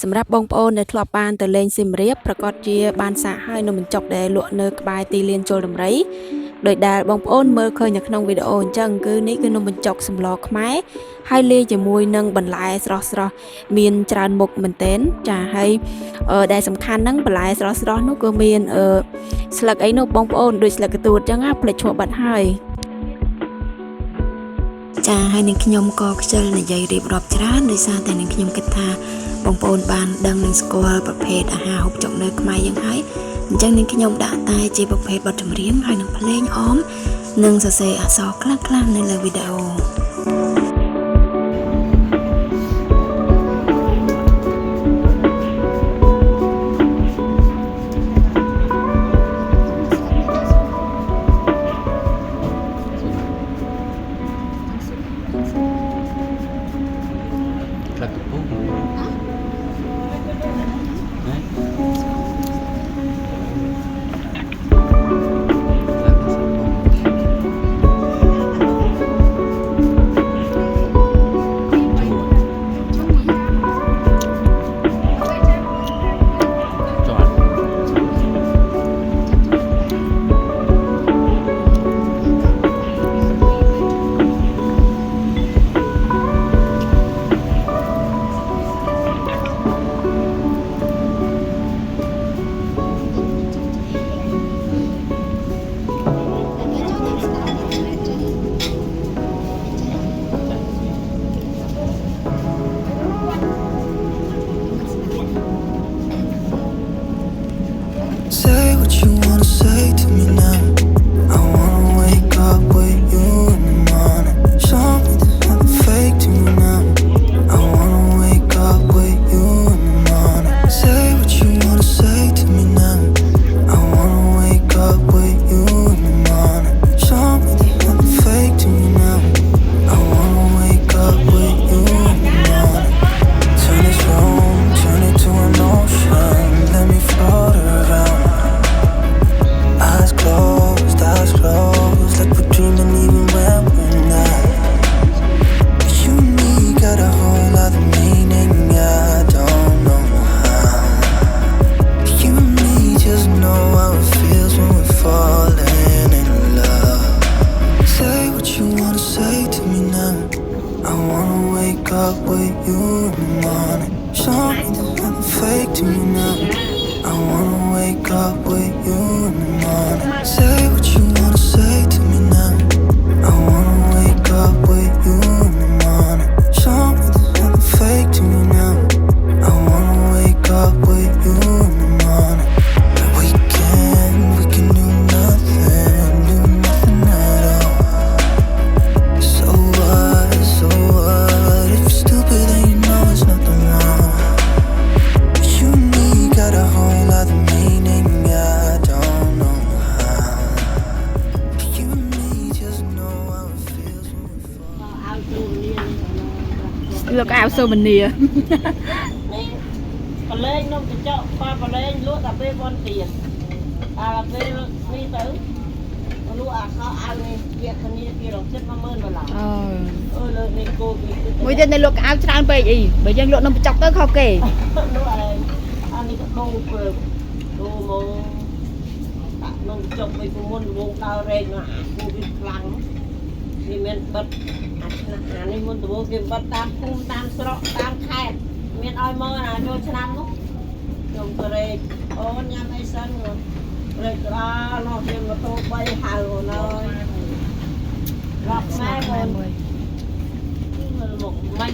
សម្រាប់បងប្អូនដែលធ្លាប់បានទៅលេងសៀមរាបប្រកាសជាបានសាកហើយនំបញ្ចុកដែលលក់នៅក្បែរទីលានជលដំរីដោយដែលបងប្អូនមើលឃើញនៅក្នុងវីដេអូអញ្ចឹងគឺនេះគឺនំបញ្ចុកសម្លខ្មែរហើយលាយជាមួយនឹងបន្លែស្រស់ៗមានច្រើនមុខមែនទែនចាហើយដែលសំខាន់ហ្នឹងបន្លែស្រស់ៗនោះគឺមានស្លឹកអីនោះបងប្អូនដូចស្លឹកកន្ទួតអញ្ចឹងផ្លេចឈ្មោះបាត់ហើយចាហើយនឹងខ្ញុំក៏ខ្ជិលនិយាយរៀបរាប់ច្រើនដោយសារតែនឹងខ្ញុំគិតថាបងប្អូនបានដឹងនឹងស្គាល់ប្រភេទអាហារហូបចុកនៅខ្មែរយ៉ាងហើយអញ្ចឹងនឹងខ្ញុំដាក់តែជាប្រភេទបទចម្រៀងហើយនឹងភ្លេងអមនិងសរសេរអក្សរខ្លះៗនៅលើវីដេអូលោកអាវសូមនីបលែងនំកញ្ចក់ប៉ាបលែងលក់តែពេលបនទៀតពេលនេះទៅលក់អាខោអាវនេះវាគ្នាគេរកចិត្ត10000ដុល្លារលើនេះគោគេមួយទៀតនៅលក់អាវច្រើនពេកអីបើយើងលក់នំកញ្ចក់ទៅខុសគេលក់អានេះក៏ដូរពើដូរមកដាក់នំកញ្ចក់ទៅមុនវងដើររែងមកអាគោវាខ្លាំងវាមានបិទអានេះមុនដំបូងគេបិទតាមភូមិតាមស្រុកតាមខេត្តមានឲ្យមកចូលឆ្នាំនោះខ្ញុំក៏រែកអូនញ៉ាំអីសិនរែកក្បាលនោះគេម៉ូតូ3ហៅអូនអើយរាប់ម៉ែបងមើលមកមិញ